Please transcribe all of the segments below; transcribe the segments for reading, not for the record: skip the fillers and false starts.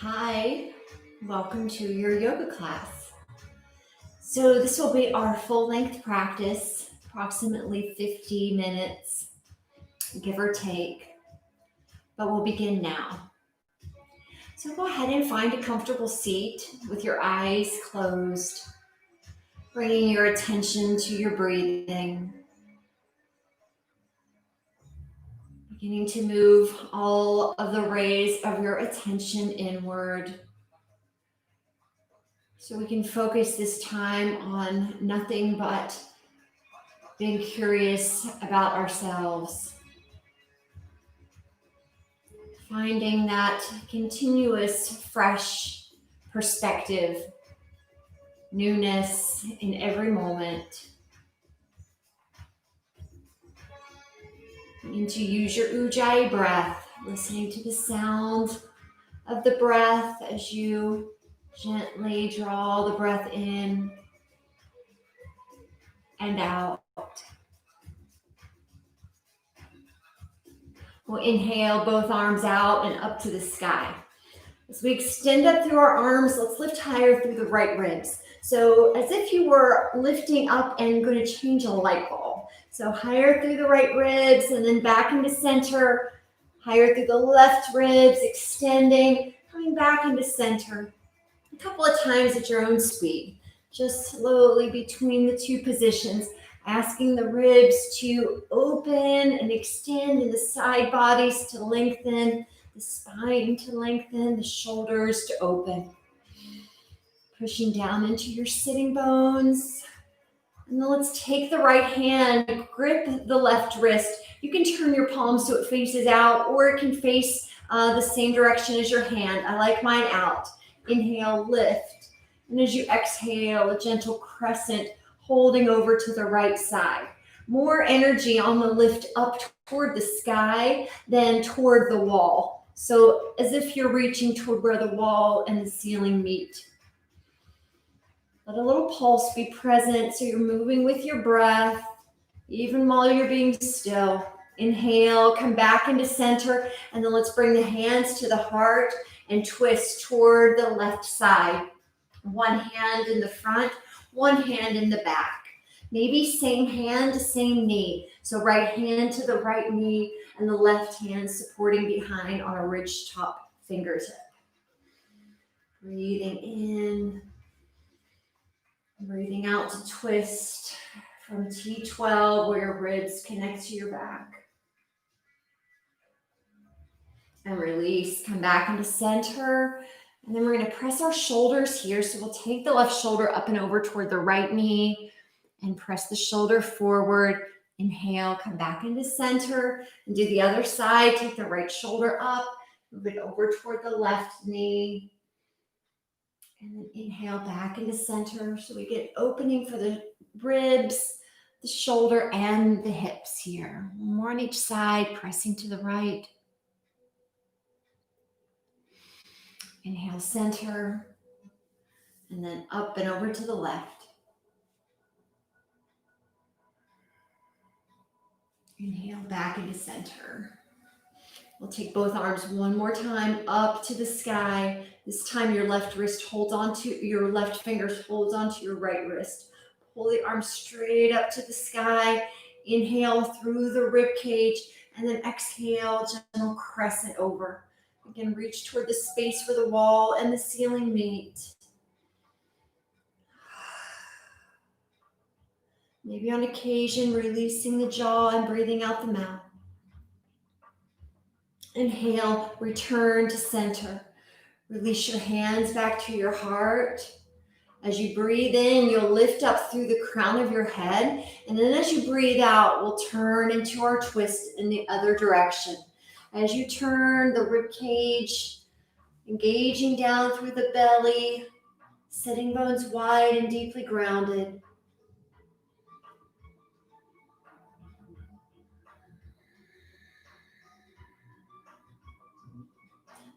Hi, welcome to your yoga class. So, this will be our full length practice, approximately 50 minutes, give or take, but we'll begin now. So, go ahead and find a comfortable seat with your eyes closed, bringing your attention to your breathing, beginning to move all of the rays of your attention inward. So we can focus this time on nothing but being curious about ourselves, finding that continuous, fresh perspective, newness in every moment. And to use your Ujjayi breath, listening to the sound of the breath as you gently draw the breath in and out. We'll inhale both arms out and up to the sky. As we extend up through our arms, let's lift higher through the right ribs. So as if you were lifting up and going to change a light bulb. So higher through the right ribs and then back into center, higher through the left ribs, extending, coming back into center. A couple of times at your own speed, just slowly between the two positions, asking the ribs to open and extend and the side bodies to lengthen, the spine to lengthen, the shoulders to open. Pushing down into your sitting bones. And then let's take the right hand, grip the left wrist. You can turn your palm so it faces out, or it can face the same direction as your hand. I like mine out. Inhale, lift. And as you exhale, a gentle crescent holding over to the right side. More energy on the lift up toward the sky than toward the wall. So as if you're reaching toward where the wall and the ceiling meet. Let a little pulse be present so you're moving with your breath, even while you're being still. Inhale, come back into center, and then let's bring the hands to the heart and twist toward the left side. One hand in the front, one hand in the back. Maybe same hand, same knee. So right hand to the right knee and the left hand supporting behind on a ridged top fingertip. Breathing in, breathing out to twist from T12 where your ribs connect to your back. And release, come back into center. And then we're going to press our shoulders here. So we'll take the left shoulder up and over toward the right knee and press the shoulder forward. Inhale, come back into center and do the other side. Take the right shoulder up, move it over toward the left knee. And then inhale back into center. So we get opening for the ribs, the shoulder, and the hips here. One more on each side, pressing to the right. Inhale, center, and then up and over to the left. Inhale, back into center. We'll take both arms one more time up to the sky. This time your left wrist holds onto, your left fingers holds onto your right wrist. Pull the arm straight up to the sky. Inhale through the rib cage, and then exhale, gentle crescent over. Again, reach toward the space where the wall and the ceiling meet. Maybe on occasion, releasing the jaw and breathing out the mouth. Inhale, return to center. Release your hands back to your heart. As you breathe in, you'll lift up through the crown of your head. And then as you breathe out, we'll turn into our twist in the other direction. As you turn, the rib cage, engaging down through the belly, sitting bones wide and deeply grounded.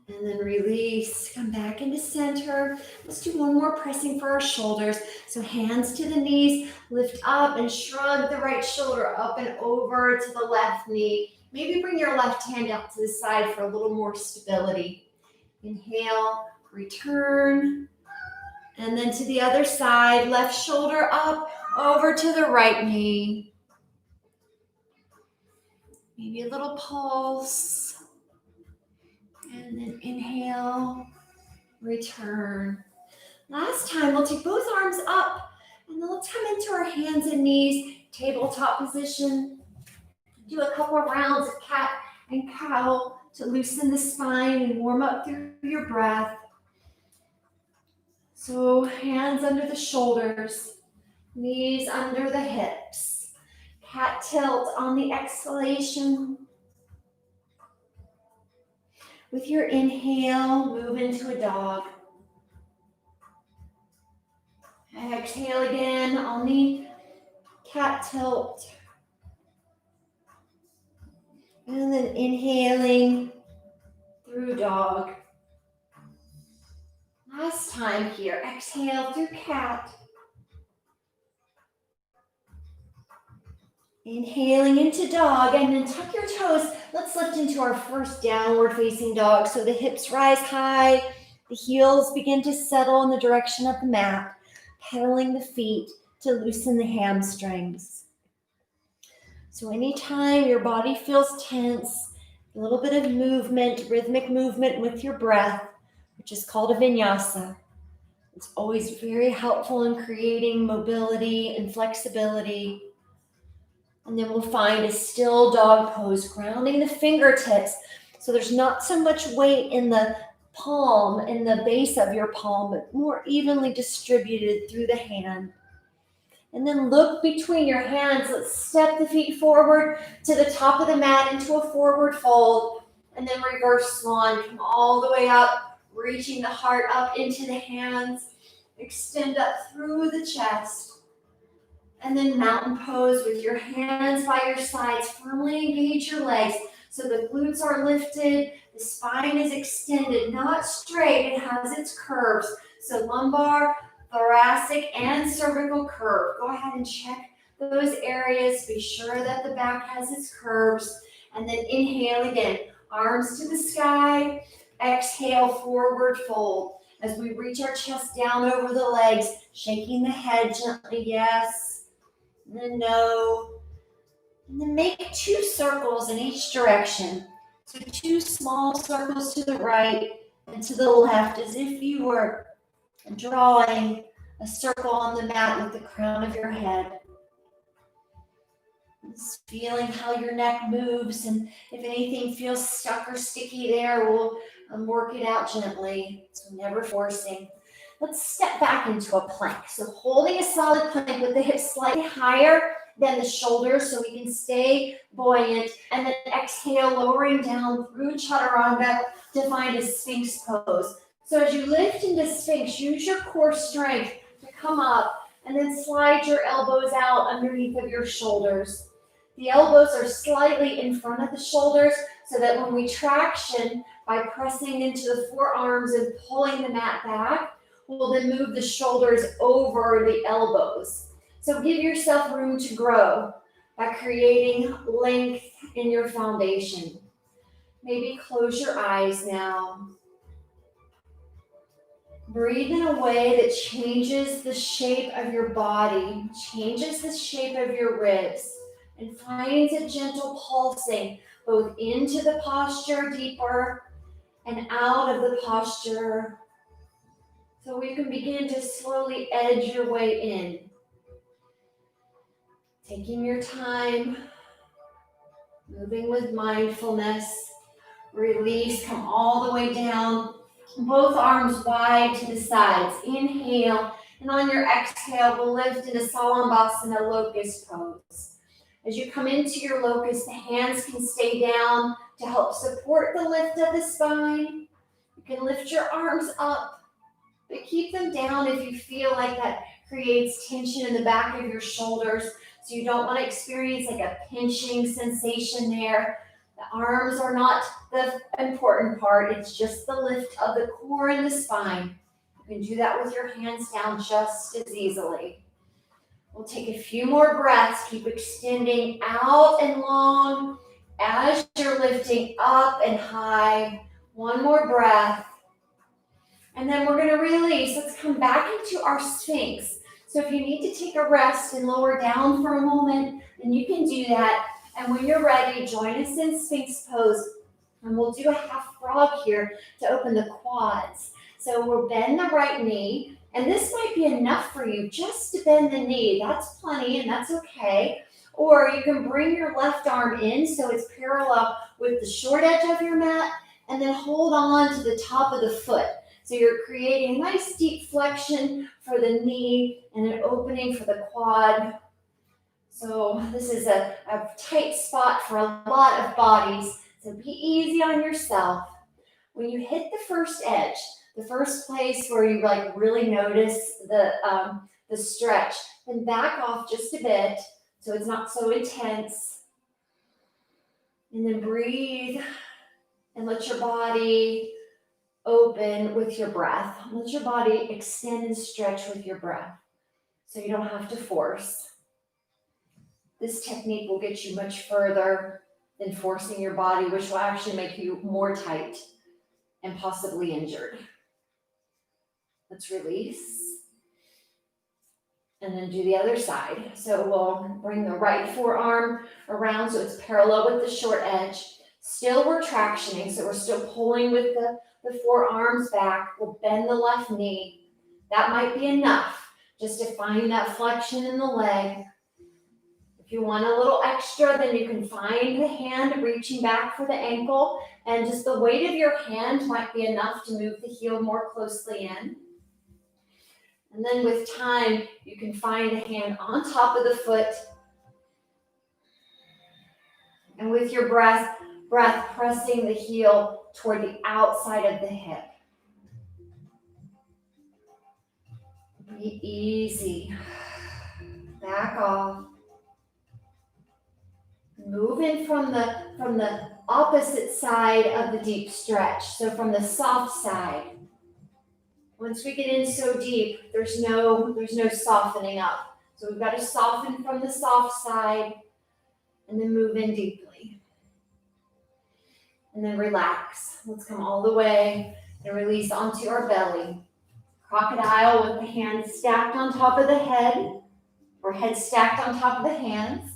And then release, come back into center. Let's do one more pressing for our shoulders. So hands to the knees, lift up and shrug the right shoulder up and over to the left knee. Maybe bring your left hand out to the side for a little more stability. Inhale, return, and then to the other side, left shoulder up, over to the right knee. Maybe a little pulse, and then inhale, return. Last time, we'll take both arms up, and then let's come into our hands and knees, tabletop position. Do a couple of rounds of cat and cow to loosen the spine and warm up through your breath. So hands under the shoulders, knees under the hips. Cat tilt on the exhalation. With your inhale, move into a dog. Exhale again on the cat tilt. And then inhaling through dog. Last time here, exhale through cat. Inhaling into dog, and then tuck your toes. Let's lift into our first downward facing dog. So the hips rise high, the heels begin to settle in the direction of the mat, pedaling the feet to loosen the hamstrings. So anytime your body feels tense, a little bit of movement, rhythmic movement with your breath, which is called a vinyasa. It's always very helpful in creating mobility and flexibility. And then we'll find a still dog pose, grounding the fingertips so there's not so much weight in the palm, in the base of your palm, but more evenly distributed through the hand. And then look between your hands. Let's step the feet forward to the top of the mat into a forward fold, and then reverse swan. Come all the way up, reaching the heart up into the hands. Extend up through the chest. And then mountain pose with your hands by your sides. Firmly engage your legs so the glutes are lifted, the spine is extended, not straight. It has its curves. So lumbar, thoracic, and cervical curve. Go ahead and check those areas. Be sure that the back has its curves. And then inhale again. Arms to the sky. Exhale, forward fold. As we reach our chest down over the legs, shaking the head gently, yes. And then no. And then make 2 circles in each direction. So 2 small circles to the right and to the left, as if you were drawing a circle on the mat with the crown of your head. Just feeling how your neck moves, and if anything feels stuck or sticky there, we'll work it out gently. So never forcing. Let's step back into a plank. So holding a solid plank with the hips slightly higher than the shoulders so we can stay buoyant. And then exhale, lowering down through chaturanga to find a Sphinx pose. So as you lift into Sphinx, use your core strength to come up and then slide your elbows out underneath of your shoulders. The elbows are slightly in front of the shoulders so that when we traction by pressing into the forearms and pulling the mat back, we'll then move the shoulders over the elbows. So give yourself room to grow by creating length in your foundation. Maybe close your eyes now. Breathe in a way that changes the shape of your body, changes the shape of your ribs, and finds a gentle pulsing both into the posture deeper and out of the posture. So we can begin to slowly edge your way in. Taking your time, moving with mindfulness. Release, come all the way down. Both arms wide to the sides. Inhale, and on your exhale, we'll lift into Salambhasana, locust pose. As you come into your locust, the hands can stay down to help support the lift of the spine. You can lift your arms up, but keep them down if you feel like that creates tension in the back of your shoulders. So you don't want to experience like a pinching sensation there. The arms are not the important part. It's just the lift of the core and the spine. You can do that with your hands down just as easily. We'll take a few more breaths. Keep extending out and long as you're lifting up and high. One more breath. And then we're gonna release. Let's come back into our Sphinx. So if you need to take a rest and lower down for a moment, then you can do that. And when you're ready, join us in Sphinx pose. And we'll do a half frog here to open the quads. So we'll bend the right knee. And this might be enough for you just to bend the knee. That's plenty and that's okay. Or you can bring your left arm in so it's parallel with the short edge of your mat and then hold on to the top of the foot. So you're creating a nice deep flexion for the knee and an opening for the quad. So this is a tight spot for a lot of bodies. So be easy on yourself. When you hit the first edge, the first place where you like really notice the stretch, then back off just a bit so it's not so intense. And then breathe and let your body open with your breath. Let your body extend and stretch with your breath so you don't have to force. This technique will get you much further than forcing your body, which will actually make you more tight and possibly injured. Let's release. And then do the other side. So we'll bring the right forearm around so it's parallel with the short edge. Still we're tractioning, so we're still pulling with the forearms back. We'll bend the left knee. That might be enough just to find that flexion in the leg. If you want a little extra, then you can find the hand reaching back for the ankle, and just the weight of your hand might be enough to move the heel more closely in. And then with time, you can find the hand on top of the foot. And with your breath pressing the heel toward the outside of the hip. Be easy. Back off. Move in from the opposite side of the deep stretch. So from the soft side. Once we get in so deep, there's no softening up. So we've got to soften from the soft side and then move in deeply. And then relax. Let's come all the way and release onto our belly. Crocodile with the hands stacked on top of the head or head stacked on top of the hands.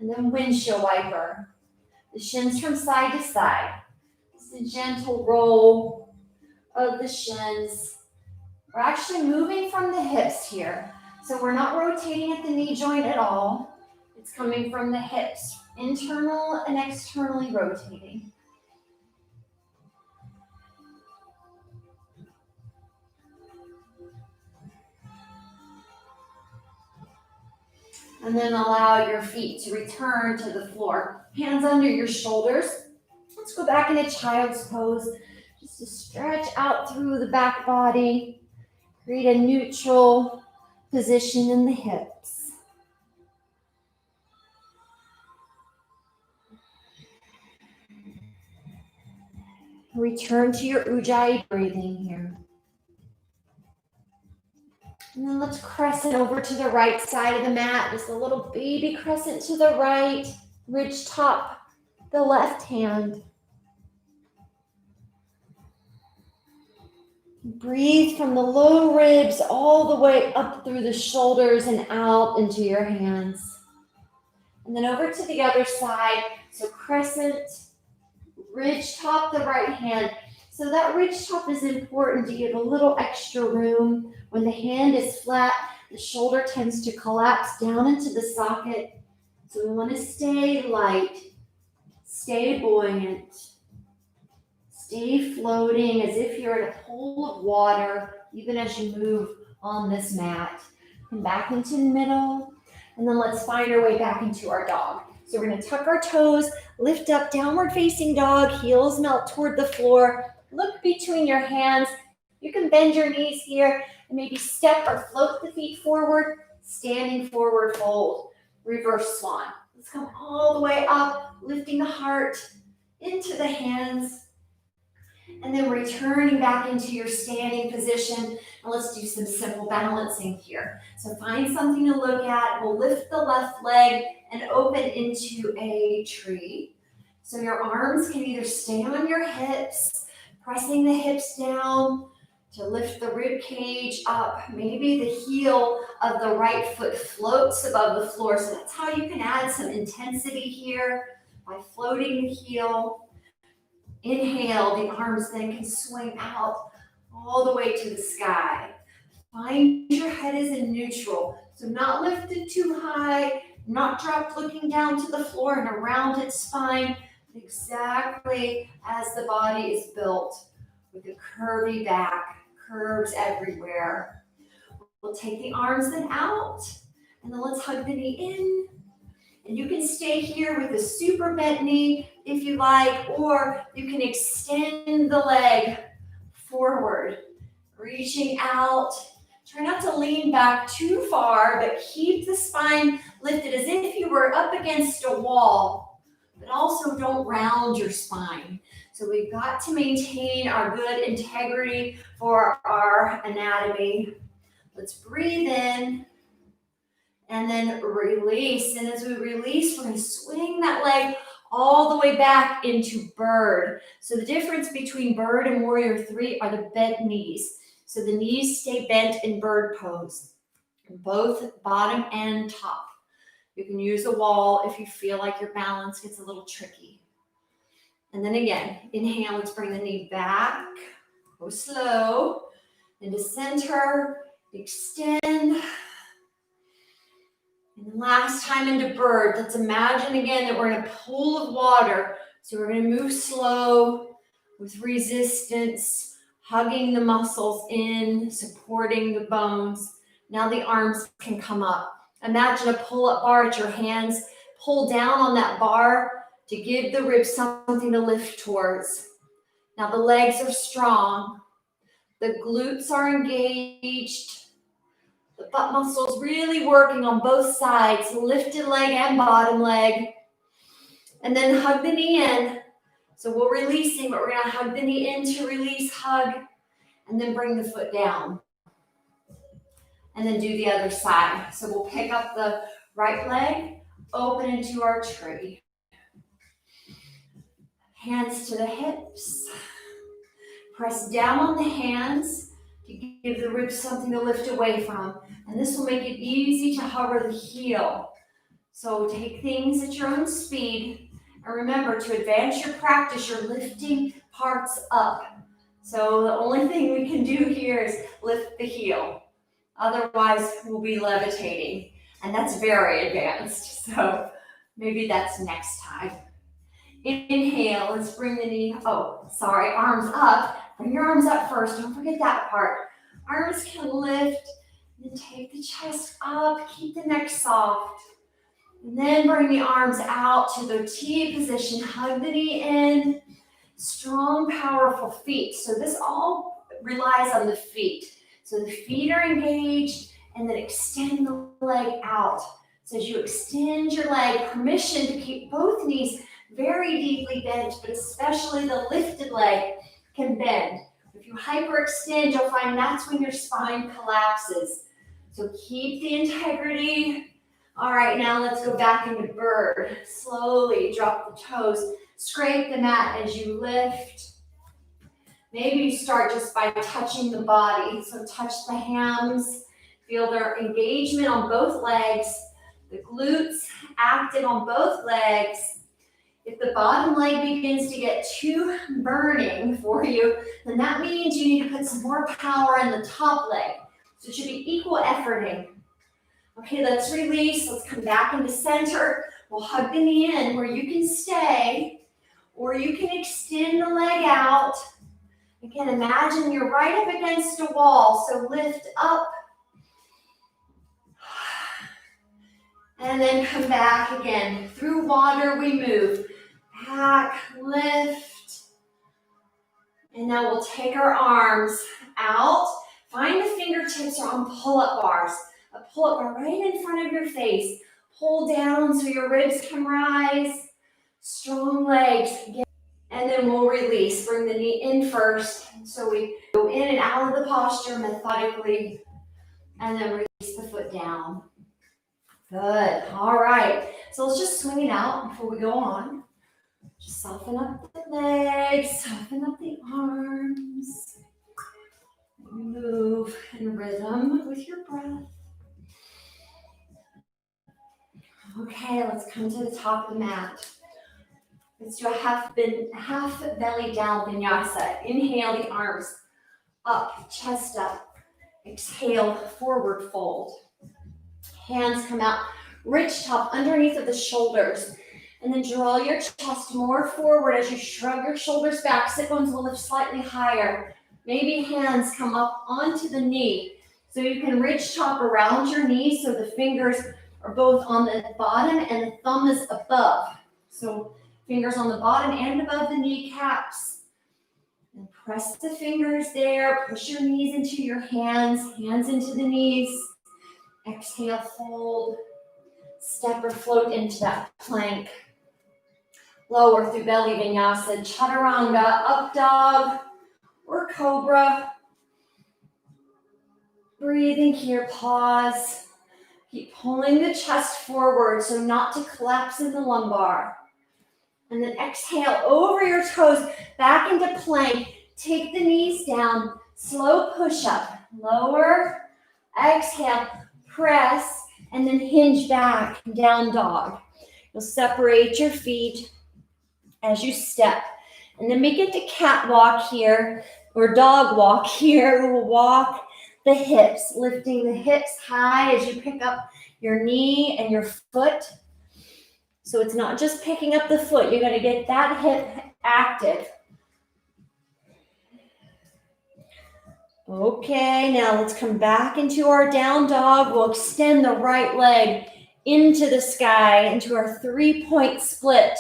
And then windshield wiper. The shins from side to side. Just a gentle roll of the shins. We're actually moving from the hips here. So we're not rotating at the knee joint at all. It's coming from the hips, internal and externally rotating. And then allow your feet to return to the floor. Hands under your shoulders. Let's go back into child's pose. Just to stretch out through the back body. Create a neutral position in the hips. Return to your Ujjayi breathing here. And then let's crescent over to the right side of the mat. Just a little baby crescent to the right. Ridge top the left hand. Breathe from the low ribs all the way up through the shoulders and out into your hands. And then over to the other side. So crescent, ridge top the right hand. So that ridge top is important to give a little extra room. When the hand is flat, the shoulder tends to collapse down into the socket. So we want to stay light, stay buoyant, stay floating as if you're in a pool of water, even as you move on this mat. Come back into the middle, and then let's find our way back into our dog. So we're going to tuck our toes, lift up, downward facing dog, heels melt toward the floor. Look between your hands. You can bend your knees here and maybe step or float the feet forward, standing forward fold, reverse swan. Let's come all the way up, lifting the heart into the hands, and then returning back into your standing position. And let's do some simple balancing here. So find something to look at. We'll lift the left leg and open into a tree. So your arms can either stay on your hips, pressing the hips down, to lift the rib cage up. Maybe the heel of the right foot floats above the floor. So that's how you can add some intensity here by floating the heel. Inhale, the arms then can swing out all the way to the sky. Find your head is in neutral. So not lifted too high, not dropped looking down to the floor and around its spine, exactly as the body is built with a curvy back, curves everywhere. We'll take the arms then out, and then let's hug the knee in. And you can stay here with a super bent knee if you like, or you can extend the leg forward, reaching out. Try not to lean back too far, but keep the spine lifted as if you were up against a wall, but also don't round your spine. So we've got to maintain our good integrity for our anatomy. Let's breathe in and then release. And as we release, we're going to swing that leg all the way back into bird. So the difference between bird and warrior three are the bent knees. So the knees stay bent in bird pose, both bottom and top. You can use a wall if you feel like your balance gets a little tricky. And then again, inhale, let's bring the knee back, go slow, into center, extend. And last time into bird. Let's imagine again that we're in a pool of water. So we're going to move slow with resistance, hugging the muscles in, supporting the bones. Now the arms can come up. Imagine a pull-up bar at your hands. Pull down on that bar to give the ribs something to lift towards. Now the legs are strong. The glutes are engaged. The butt muscles really working on both sides, lifted leg and bottom leg. And then hug the knee in. So we're releasing, but we're going to hug the knee in to release, hug, and then bring the foot down. And then do the other side. So we'll pick up the right leg, open into our tree. Hands to the hips. Press down on the hands to give the ribs something to lift away from. And this will make it easy to hover the heel. So take things at your own speed. And remember, to advance your practice, you're lifting parts up. So the only thing we can do here is lift the heel. Otherwise, we'll be levitating. And that's very advanced. So maybe that's next time. Inhale, let's bring the knee, arms up. Bring your arms up first. Don't forget that part. Arms can lift. And then take the chest up. Keep the neck soft. And then bring the arms out to the T position. Hug the knee in. Strong, powerful feet. So this all relies on the feet. So the feet are engaged, and then extend the leg out. So as you extend your leg, permission to keep both knees very deeply bent, but especially the lifted leg can bend. If you hyperextend, you'll find that's when your spine collapses. So keep the integrity. All right, now let's go back into bird. Slowly drop the toes. Scrape the mat as you lift. Maybe you start just by touching the body. So touch the hams. Feel their engagement on both legs. The glutes active on both legs. If the bottom leg begins to get too burning for you, then that means you need to put some more power in the top leg. So it should be equal efforting. Okay, let's release. Let's come back into center. We'll hug the knee in where you can stay, or you can extend the leg out. Again, imagine you're right up against a wall, so lift up. And then come back again. Through water we move. Back, lift. And now we'll take our arms out. Find the fingertips are on pull-up bars. A pull-up bar right in front of your face. Pull down so your ribs can rise. Strong legs. And then we'll release. Bring the knee in first. So we go in and out of the posture methodically. And then release the foot down. Good. All right. So let's just swing it out before we go on. Just soften up the legs. Soften up the arms. rhythm with your breath. Okay, let's come to the top of the mat. Let's do a half belly down vinyasa. Inhale the arms up, chest up. Exhale, forward fold. Hands come out, rich top underneath of the shoulders. And then draw your chest more forward as you shrug your shoulders back. Sit bones will lift slightly higher. Maybe hands come up onto the knee. So you can ridge top around your knee so the fingers are both on the bottom and the thumb is above. So fingers on the bottom and above the kneecaps. And press the fingers there. Push your knees into your hands into the knees. Exhale, fold. Step or float into that plank. Lower through belly vinyasa, chaturanga, up dog, or cobra. Breathing here, pause. Keep pulling the chest forward so not to collapse in the lumbar. And then exhale over your toes, back into plank. Take the knees down, slow push up. Lower, exhale, press, and then hinge back, down dog. You'll separate your feet as you step. And then we get to catwalk here, or dog walk here. We'll walk the hips, lifting the hips high as you pick up your knee and your foot. So it's not just picking up the foot. You're going to get that hip active. Okay, now let's come back into our down dog. We'll extend the right leg into the sky, into our 3-point split.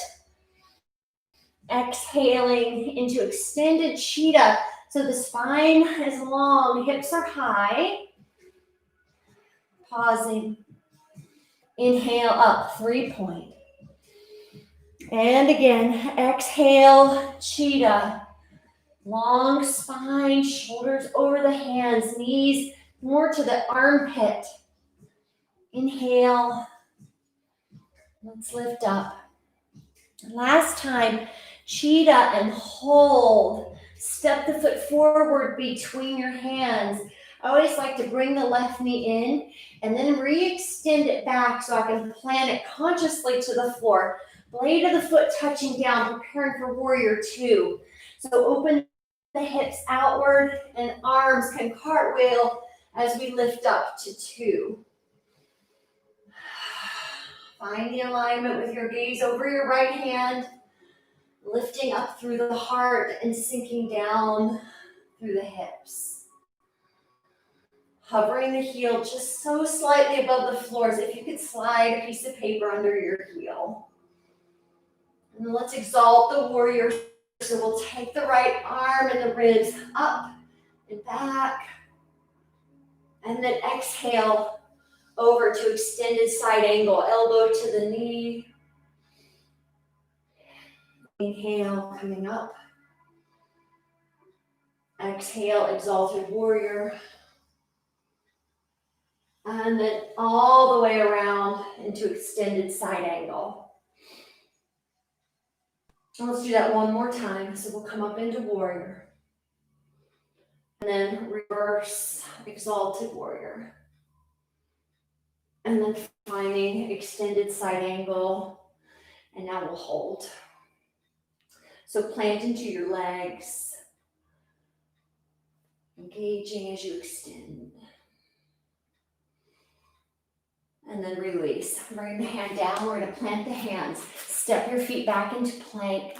Exhaling into extended cheetah. So the spine is long, hips are high. Pausing. Inhale up, 3-point. And again, exhale, cheetah. Long spine, shoulders over the hands, knees more to the armpit. Inhale. Let's lift up. Last time, cheetah and hold. Step the foot forward between your hands. I always like to bring the left knee in and then re-extend it back so I can plant it consciously to the floor. Blade of the foot touching down, preparing for warrior 2. So open the hips outward and arms can cartwheel as we lift up to 2. Find the alignment with your gaze over your right hand, lifting up through the heart and sinking down through the hips. Hovering the heel just so slightly above the floor as if you could slide a piece of paper under your heel. And then let's exalt the warrior. So we'll take the right arm and the ribs up and back. And then exhale over to extended side angle, elbow to the knee. Inhale, coming up. Exhale, exalted warrior. And then all the way around into extended side angle. And let's do that one more time. So we'll come up into warrior. And then reverse, exalted warrior. And then finding extended side angle. And now we'll hold. So plant into your legs. Engaging as you extend. And then release. Bring the hand down. We're going to plant the hands. Step your feet back into plank.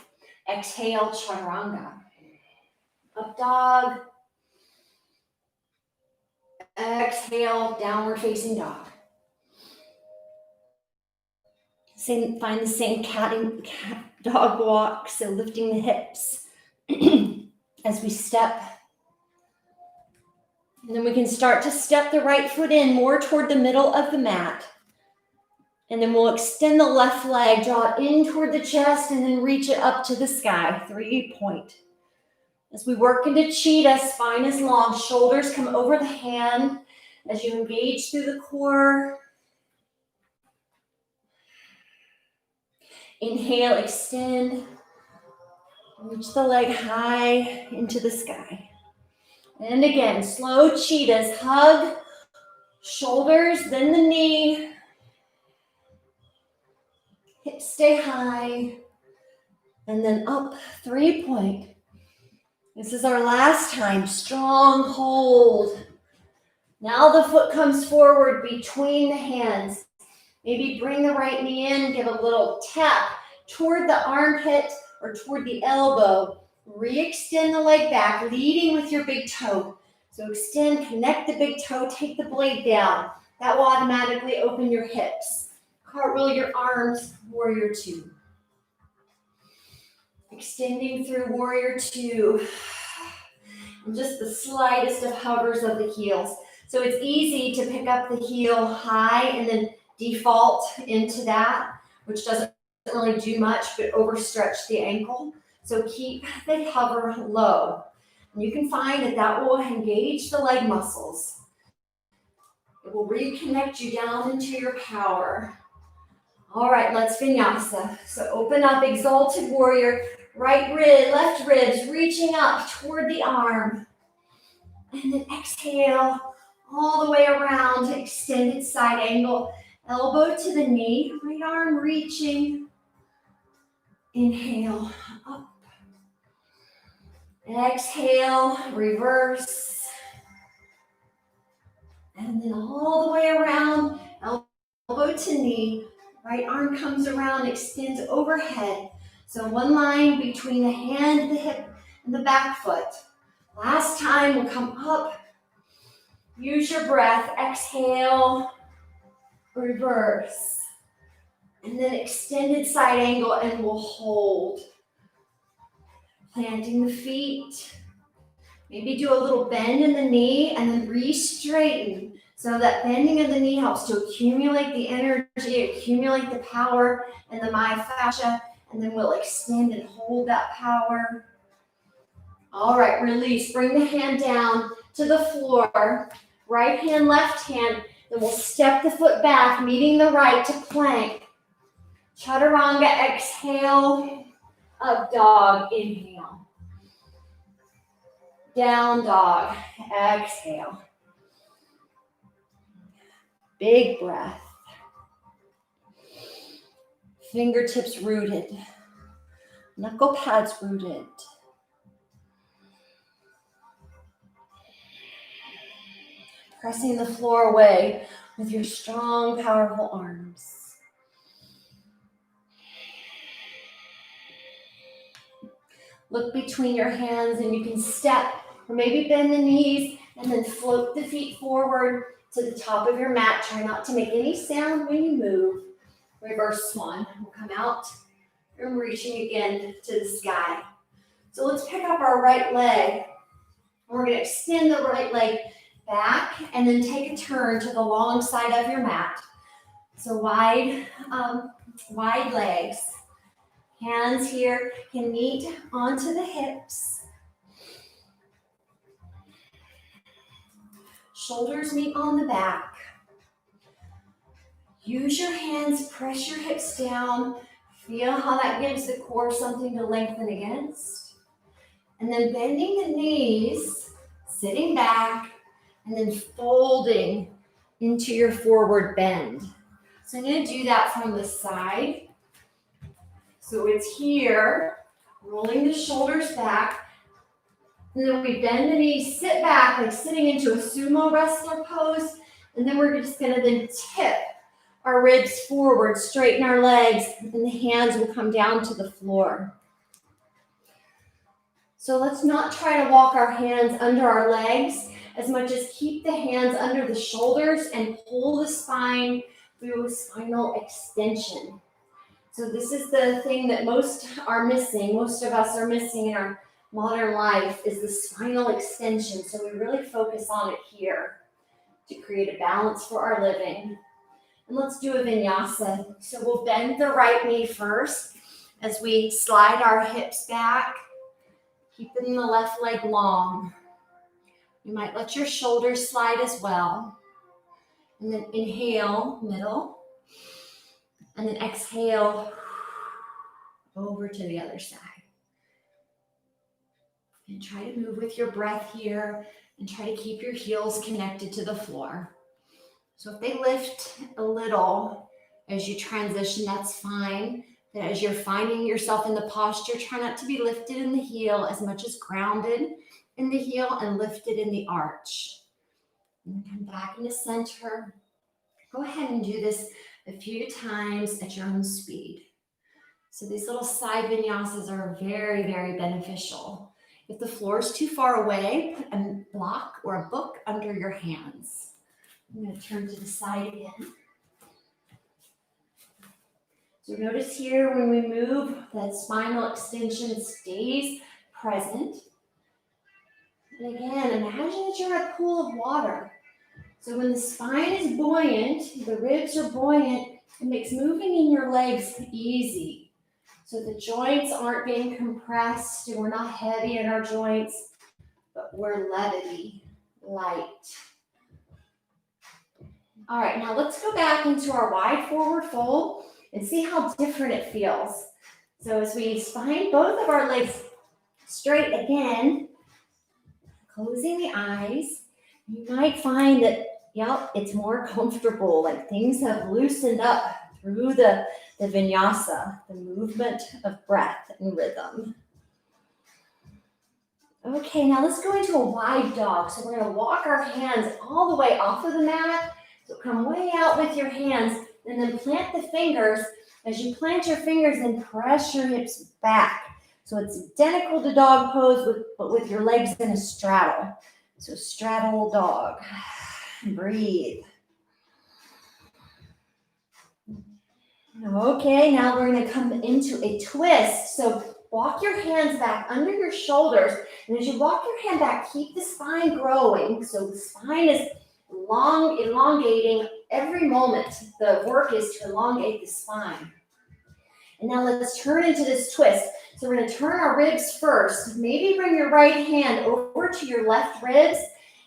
Exhale, chaturanga. Up dog. Exhale, downward facing dog. Find the same cat dog walk. So lifting the hips as we step. And then we can start to step the right foot in more toward the middle of the mat. And then we'll extend the left leg, draw it in toward the chest, and then reach it up to the sky, 3-point. As we work into cheetah, spine is long, shoulders come over the hand as you engage through the core. Inhale, extend. Reach the leg high into the sky. And again, slow cheetahs. Hug shoulders, then the knee. Hips stay high. And then up, 3-point. This is our last time. Strong hold. Now the foot comes forward between the hands. Maybe bring the right knee in, give a little tap toward the armpit or toward the elbow. Re-extend the leg back, leading with your big toe. So extend, connect the big toe, take the blade down. That will automatically open your hips. Cartwheel your arms, warrior two. Extending through warrior two. And just the slightest of hovers of the heels. So it's easy to pick up the heel high and then default into that, which doesn't really do much but overstretch the ankle. So keep the hover low. And you can find that that will engage the leg muscles. It will reconnect you down into your power. All right, let's vinyasa. So open up, exalted warrior. Right rib, left ribs reaching up toward the arm. And then exhale all the way around, extended side angle. Elbow to the knee, right arm reaching. Inhale, up. Exhale, reverse. And then all the way around, elbow to knee. Right arm comes around, extends overhead. So one line between the hand, the hip, and the back foot. Last time, we'll come up. Use your breath. Exhale, reverse. And then extended side angle, and we'll hold. Planting the feet. Maybe do a little bend in the knee, and then re-straighten. So that bending of the knee helps to accumulate the energy, accumulate the power in the myofascia, and then we'll extend and hold that power. All right, release. Bring the hand down to the floor. Right hand, left hand. Then we'll step the foot back, meeting the right to plank. Chaturanga, exhale. Up dog, inhale. Down dog, exhale. Big breath. Fingertips rooted. Knuckle pads rooted. Pressing the floor away with your strong, powerful arms. Look between your hands and you can step or maybe bend the knees and then float the feet forward to the top of your mat. Try not to make any sound when you move. Reverse swan. We'll come out and reaching again to the sky. So let's pick up our right leg. We're going to extend the right leg back and then take a turn to the long side of your mat. So wide legs. Hands here can meet onto the hips. Shoulders meet on the back. Use your hands, press your hips down. Feel how that gives the core something to lengthen against. And then bending the knees, sitting back, and then folding into your forward bend. So I'm going to do that from the side. So it's here, rolling the shoulders back. And then we bend the knees, sit back, like sitting into a sumo wrestler pose. And then we're just going to then tip our ribs forward, straighten our legs, and the hands will come down to the floor. So let's not try to walk our hands under our legs as much as keep the hands under the shoulders and pull the spine through a spinal extension. So this is the thing that most of us are missing in our modern life is the spinal extension. So we really focus on it here to create a balance for our living. And let's do a vinyasa. So we'll bend the right knee first as we slide our hips back, keeping the left leg long. You might let your shoulders slide as well. And then inhale, middle. And then exhale over to the other side. And try to move with your breath here and try to keep your heels connected to the floor. So if they lift a little as you transition, that's fine. But as you're finding yourself in the posture, try not to be lifted in the heel as much as grounded in the heel and lifted in the arch. And come back into center. Go ahead and do this a few times at your own speed. So these little side vinyasas are very, very beneficial. If the floor is too far away, put a block or a book under your hands. I'm going to turn to the side again. So notice here when we move, that spinal extension stays present. And again, imagine that you're in a pool of water. So when the spine is buoyant, the ribs are buoyant, it makes moving in your legs easy. So the joints aren't being compressed and we're not heavy in our joints, but we're levity, light. All right, now let's go back into our wide forward fold and see how different it feels. So as we spine both of our legs straight again, closing the eyes, you might find that, yep, it's more comfortable, like things have loosened up through the vinyasa, the movement of breath and rhythm. Okay, now let's go into a wide dog. So we're going to walk our hands all the way off of the mat. So come way out with your hands and then plant the fingers. As you plant your fingers, then press your hips back. So it's identical to dog pose, but with your legs in a straddle. So straddle dog. Breathe. Okay, now we're going to come into a twist. So walk your hands back under your shoulders. And as you walk your hand back, keep the spine growing. So the spine is elongating every moment. The work is to elongate the spine. And now let's turn into this twist. So we're going to turn our ribs first. Maybe bring your right hand over to your left ribs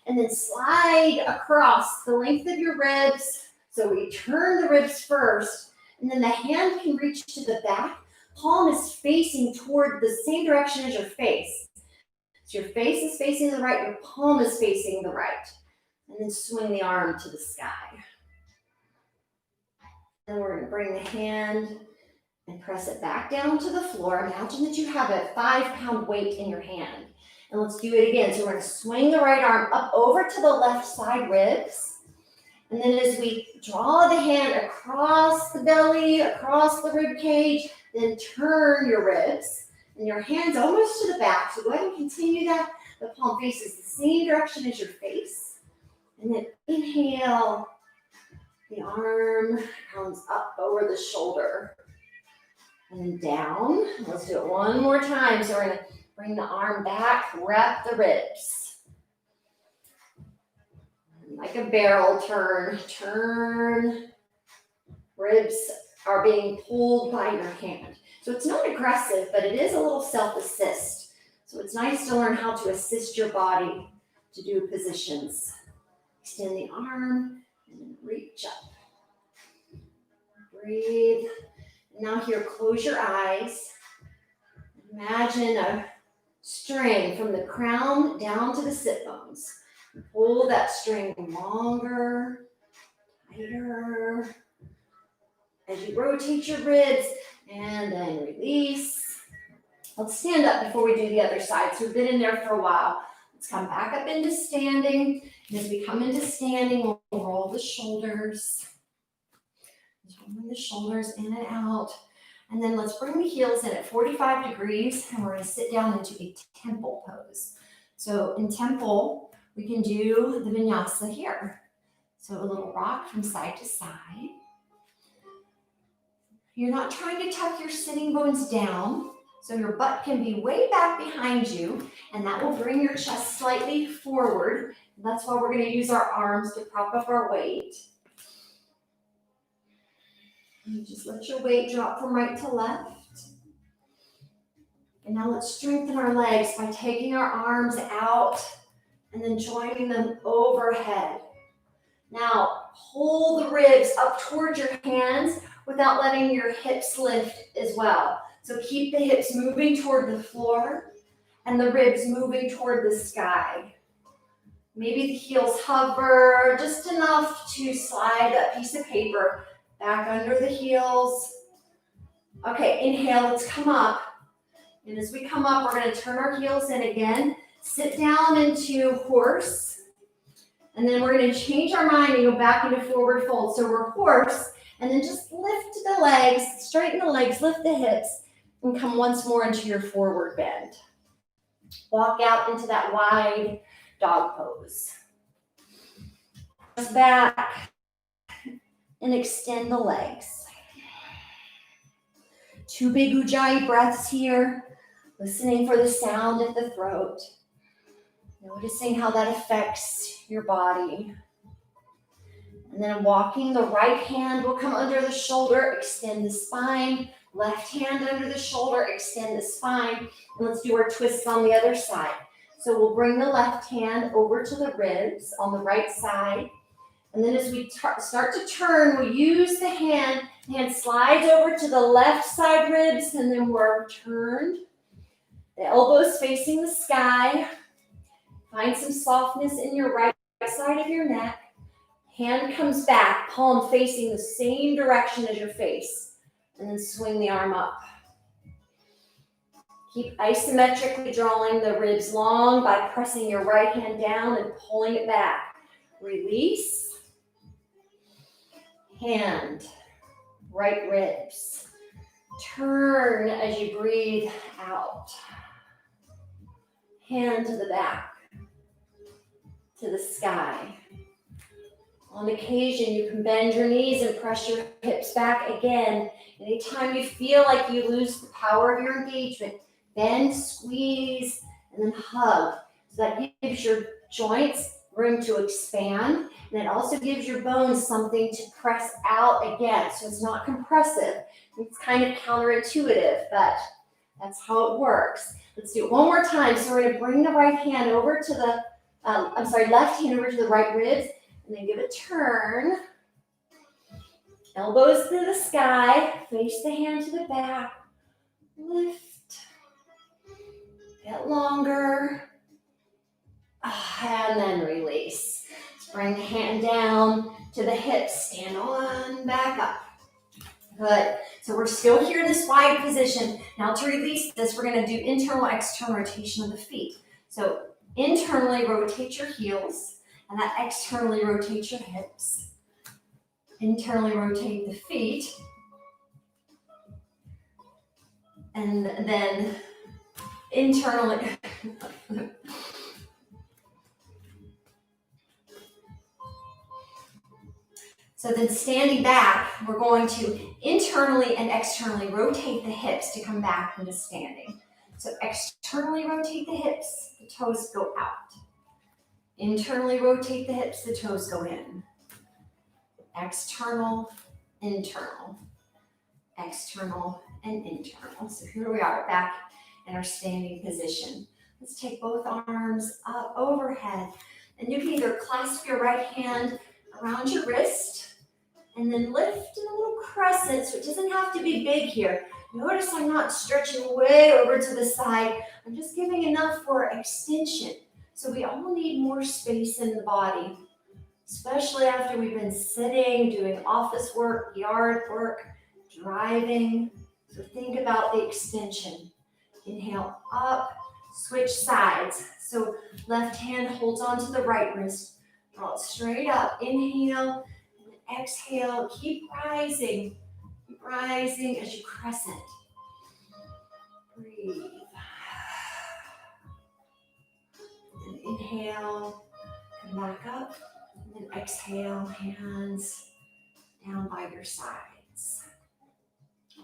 and then slide across the length of your ribs. So we turn the ribs first. And then the hand can reach to the back. Palm is facing toward the same direction as your face. So your face is facing the right, your palm is facing the right. And then swing the arm to the sky. Then we're going to bring the hand and press it back down to the floor. Imagine that you have a 5-pound weight in your hand. And let's do it again. So we're going to swing the right arm up over to the left side ribs. And then as we draw the hand across the belly, across the rib cage, then turn your ribs. And your hand's almost to the back. So go ahead and continue that. The palm faces the same direction as your face. And then inhale. The arm comes up over the shoulder. And then down. Let's do it one more time. So we're going to bring the arm back, wrap the ribs. Like a barrel turn. Turn. Ribs are being pulled by your hand. So it's not aggressive, but it is a little self-assist. So it's nice to learn how to assist your body to do positions. Extend the arm and then reach up. Breathe. Now here, close your eyes. Imagine a string from the crown down to the sit bones. Pull that string longer, tighter. As you rotate your ribs and then release. Let's stand up before we do the other side. So we've been in there for a while. Let's come back up into standing. And as we come into standing, we'll roll the shoulders. Just rolling the shoulders in and out. And then let's bring the heels in at 45 degrees. And we're going to sit down into a temple pose. So in temple, we can do the vinyasa here. So a little rock from side to side. You're not trying to tuck your sitting bones down. So your butt can be way back behind you. And that will bring your chest slightly forward. And that's why we're going to use our arms to prop up our weight. And just let your weight drop from right to left. And now let's strengthen our legs by taking our arms out and then joining them overhead. Now, pull the ribs up towards your hands without letting your hips lift as well. So keep the hips moving toward the floor and the ribs moving toward the sky. Maybe the heels hover just enough to slide that piece of paper back under the heels. Okay, inhale, let's come up. And as we come up, we're going to turn our heels in again, sit down into horse, and then we're going to change our mind and go back into forward fold. So we're horse, and then just lift the legs, straighten the legs, lift the hips, and come once more into your forward bend. Walk out into that wide dog pose. Back and extend the legs. 2 big Ujjayi breaths here, listening for the sound at the throat, noticing how that affects your body. And then walking, the right hand will come under the shoulder, extend the spine, left hand under the shoulder, extend the spine, and let's do our twists on the other side. So we'll bring the left hand over to the ribs on the right side. And then as we start to turn, we'll use the hand slides over to the left side ribs, and then we're turned. The elbows facing the sky. Find some softness in your right side of your neck. Hand comes back, palm facing the same direction as your face. And then swing the arm up. Keep isometrically drawing the ribs long by pressing your right hand down and pulling it back. Release. Hand, right ribs. Turn as you breathe out. Hand to the back, to the sky. On occasion, you can bend your knees and press your hips back again. Anytime you feel like you lose the power of your engagement, bend, squeeze, and then hug. So that gives your joints room to expand, and it also gives your bones something to press out again. So it's not compressive. It's kind of counterintuitive, but that's how it works. Let's do it one more time. So we're going to bring the right hand over to the, left hand over to the right ribs, and then give a turn. Elbows to the sky, face the hand to the back, lift, get longer, and then release. Let's bring the hand down to the hips, stand on, back up. Good. So we're still here in this wide position. Now to release this, we're going to do internal, external rotation of the feet. So internally rotate your heels, and that externally rotate your hips. Internally rotate the feet, and then internally. So then standing back, we're going to internally and externally rotate the hips to come back into standing. So externally rotate the hips, the toes go out. Internally rotate the hips, the toes go in. External, internal, external, and internal. So here we are back in our standing position. Let's take both arms up overhead, and you can either clasp your right hand around your wrist and then lift in a little crescent, so it doesn't have to be big here. Notice I'm not stretching way over to the side. I'm just giving enough for extension. So we all need more space in the body, especially after we've been sitting, doing office work, yard work, driving. So think about the extension. Inhale up, switch sides. So left hand holds onto the right wrist, draw it straight up. Inhale, and exhale, keep rising as you crescent. Breathe. And inhale, come back up. And then exhale, hands down by your sides,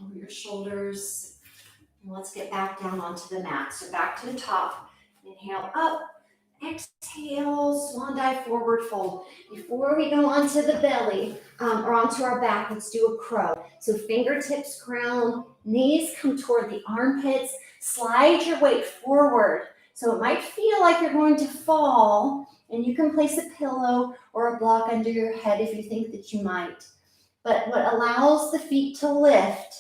over your shoulders. And let's get back down onto the mat. So back to the top. Inhale up, exhale, swan dive, forward fold. Before we go onto the belly or onto our back, let's do a crow. So fingertips ground, knees come toward the armpits. Slide your weight forward. So it might feel like you're going to fall, and you can place a pillow or a block under your head if you think that you might. But what allows the feet to lift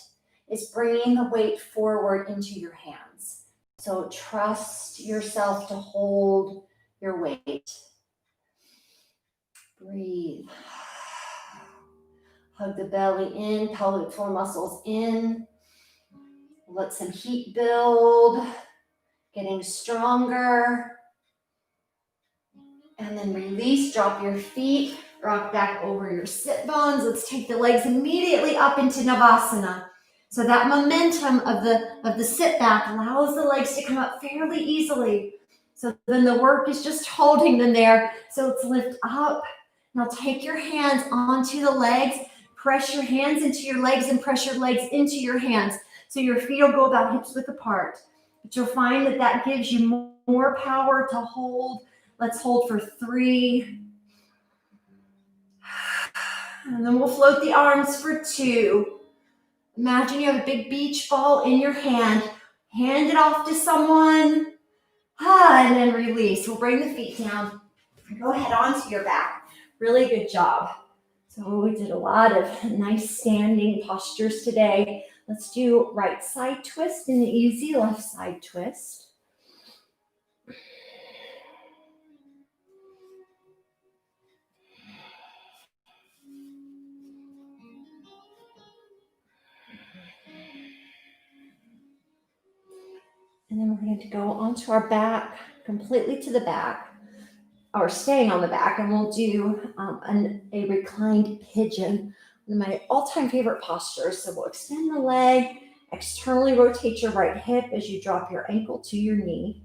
is bringing the weight forward into your hands. So trust yourself to hold your weight. Breathe. Hug the belly in, pelvic floor muscles in. Let some heat build, getting stronger. And then release, drop your feet, rock back over your sit bones. Let's take the legs immediately up into Navasana. So that momentum of the sit back allows the legs to come up fairly easily. So then the work is just holding them there. So let's lift up. Now take your hands onto the legs, press your hands into your legs and press your legs into your hands. So your feet will go about hips width apart. But you'll find that that gives you more power to hold. Let's hold for 3. And then we'll float the arms for 2. Imagine you have a big beach ball in your hand. Hand it off to someone. And then release. We'll bring the feet down. Go ahead onto your back. Really good job. So we did a lot of nice standing postures today. Let's do right side twist and easy left side twist. And then we're going to go onto our back, completely to the back, or staying on the back, and we'll do a reclined pigeon, one of my all-time favorite postures. So we'll extend the leg, externally rotate your right hip as you drop your ankle to your knee.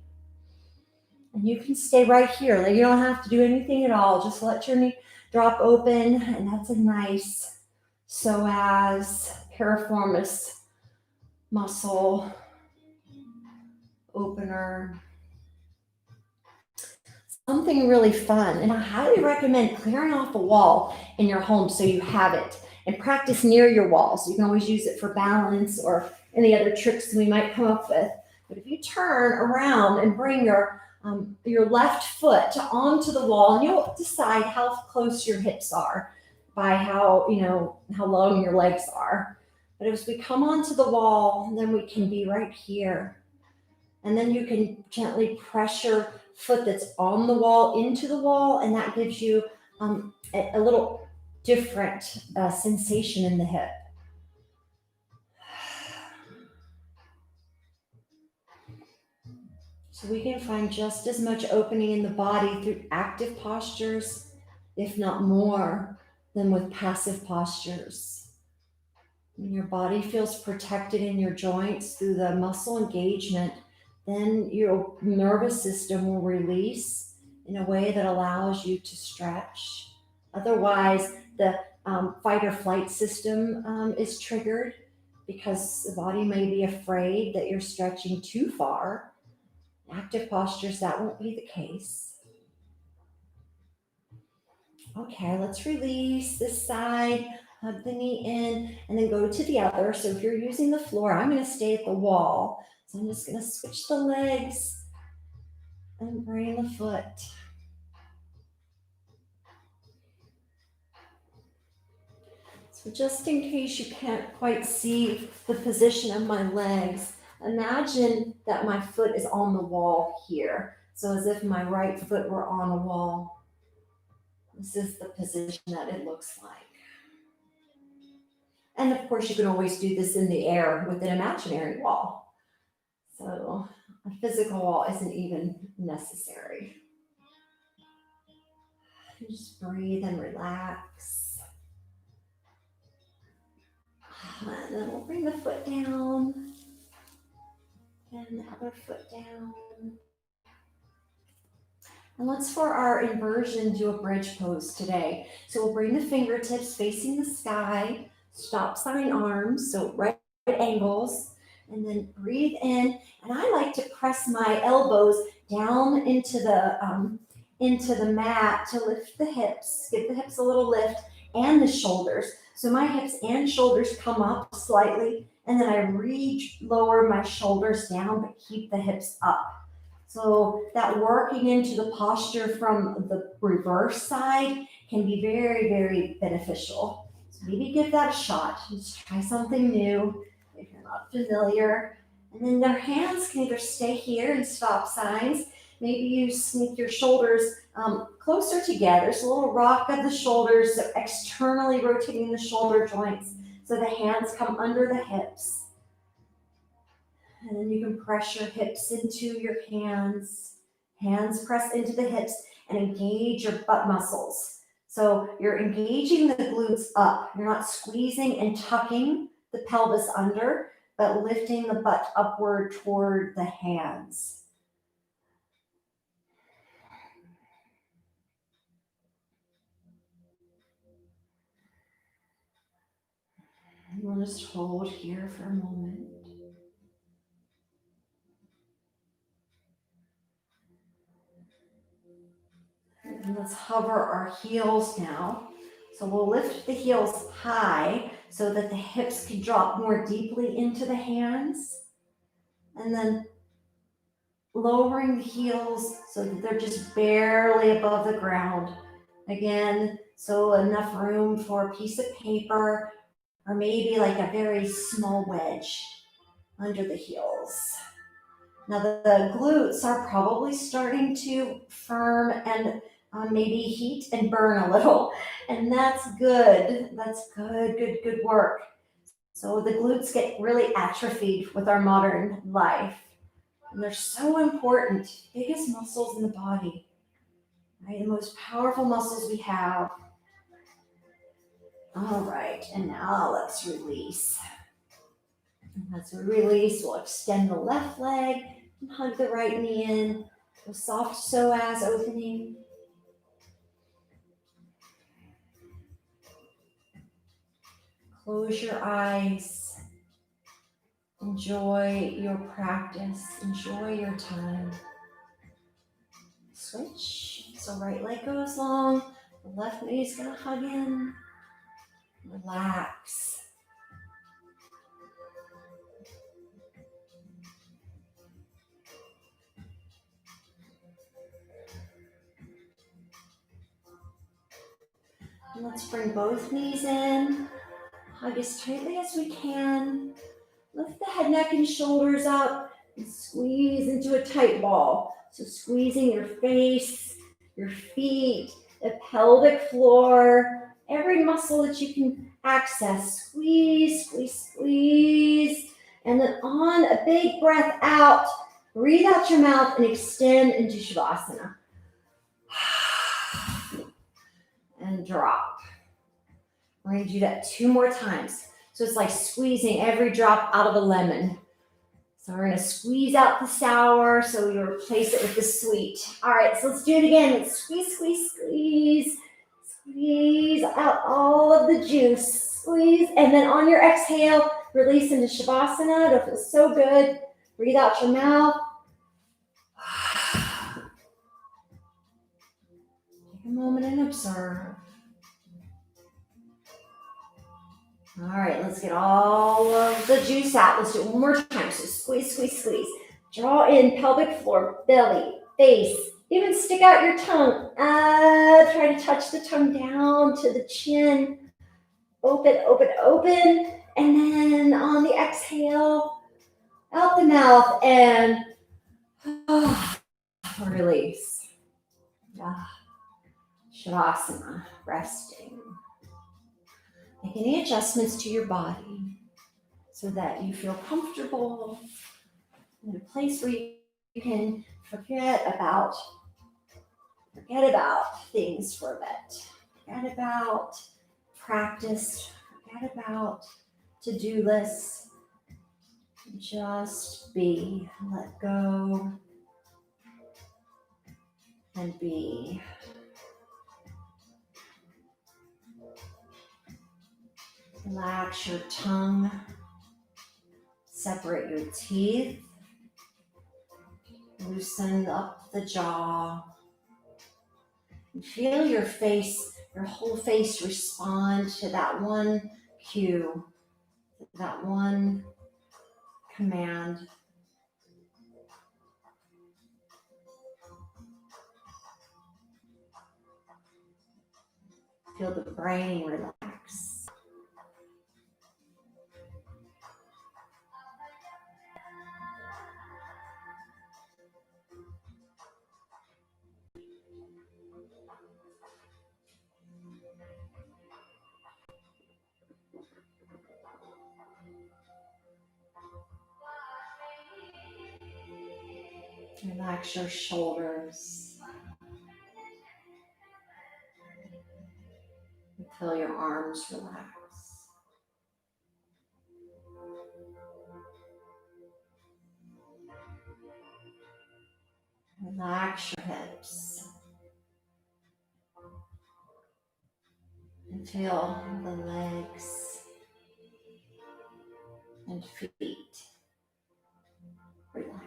And you can stay right here. Like, you don't have to do anything at all. Just let your knee drop open, and that's a nice psoas, piriformis muscle opener. Something really fun, and I highly recommend clearing off a wall in your home so you have it, and practice near your walls. You can always use it for balance or any other tricks we might come up with. But if you turn around and bring your left foot onto the wall, and you'll decide how close your hips are by how long your legs are. But as we come onto the wall, then we can be right here. And then you can gently press your foot that's on the wall into the wall, and that gives you a little different sensation in the hip. So we can find just as much opening in the body through active postures, if not more, than with passive postures. When your body feels protected in your joints through the muscle engagement, then your nervous system will release in a way that allows you to stretch. Otherwise, the fight or flight system is triggered because the body may be afraid that you're stretching too far. Active postures, that won't be the case. Okay, let's release this side, hug the knee in, and then go to the other. So if you're using the floor, I'm going to stay at the wall. So I'm just going to switch the legs and bring the foot. So just in case you can't quite see the position of my legs, imagine that my foot is on the wall here. So as if my right foot were on a wall. This is the position that it looks like. And of course, you can always do this in the air with an imaginary wall. So a physical wall isn't even necessary. Just breathe and relax. And then we'll bring the foot down. And the other foot down. And let's, for our inversion, do a bridge pose today. So we'll bring the fingertips facing the sky, stop sign arms, so right angles, and then breathe in. And I like to press my elbows down into the mat to lift the hips, give the hips a little lift, and the shoulders. So my hips and shoulders come up slightly, and then I lower my shoulders down, but keep the hips up. So that working into the posture from the reverse side can be very, very beneficial. So maybe give that a shot. Just try something new if you're not familiar. And then their hands can either stay here in stop signs. Maybe you sneak your shoulders closer together. So a little rock of the shoulders, so externally rotating the shoulder joints. So the hands come under the hips. And then you can press your hips into your hands. Hands press into the hips and engage your butt muscles. So you're engaging the glutes up. You're not squeezing and tucking the pelvis under, but lifting the butt upward toward the hands. And we'll just hold here for a moment. And let's hover our heels now. So we'll lift the heels high so that the hips can drop more deeply into the hands. And then lowering the heels so that they're just barely above the ground. Again, so enough room for a piece of paper or maybe like a very small wedge under the heels. Now the glutes are probably starting to firm and maybe heat and burn a little, and that's good. That's good work. So the glutes get really atrophied with our modern life, and they're so important. Biggest muscles in the body, right? The most powerful muscles we have. All right, and now let's release. And as we release, we'll extend the left leg and hug the right knee in. A soft psoas opening. Close your eyes. Enjoy your practice. Enjoy your time. Switch. So right leg goes long. The left knee is going to hug in. Relax. And let's bring both knees in. Hug as tightly as we can. Lift the head, neck, and shoulders up and squeeze into a tight ball. So squeezing your face, your feet, the pelvic floor, every muscle that you can access. Squeeze, squeeze, squeeze. And then on a big breath out, breathe out your mouth and extend into Shavasana. And drop. We're going to do that 2 more times. So it's like squeezing every drop out of a lemon. So we're going to squeeze out the sour, so you replace it with the sweet. All right, so let's do it again. Let's squeeze, squeeze, squeeze. Squeeze out all of the juice. Squeeze, and then on your exhale, release into Shavasana. It'll feel so good. Breathe out your mouth. Take a moment and observe. All right, let's get all of the juice out. Let's do it one more time. So squeeze, squeeze, squeeze. Draw in pelvic floor, belly, face. Even stick out your tongue. Try to touch the tongue down to the chin. Open, open, open. And then on the exhale, out the mouth and release. Shavasana, resting. Make any adjustments to your body so that you feel comfortable in a place where you can forget about things for a bit. Forget about practice. Forget about to-do lists. Just be. Let go and be. Relax your tongue. Separate your teeth. Loosen up the jaw. And feel your face, your whole face respond to that one cue, that one command. Feel the brain relax. Relax your shoulders. And feel your arms relax. Relax your hips. And feel the legs and feet relax.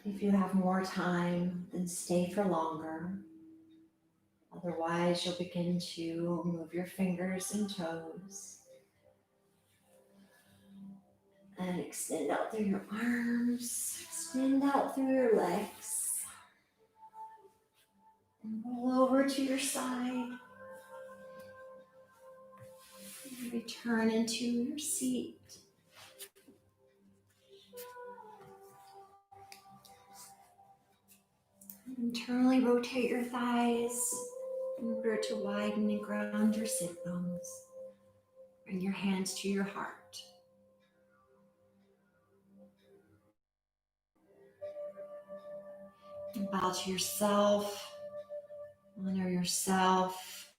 If you have more time, then stay for longer. Otherwise, you'll begin to move your fingers and toes and extend out through your arms, extend out through your legs, and roll over to your side. And return into your seat. Internally rotate your thighs in order to widen and ground your sit bones. Bring your hands to your heart. And bow to yourself. Honor yourself.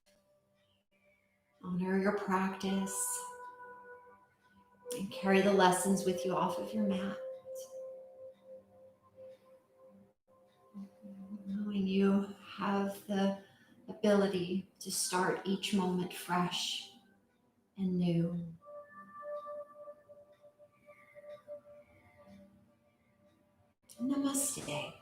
Honor your practice. And carry the lessons with you off of your mat. Knowing you have the ability to start each moment fresh and new. Namaste.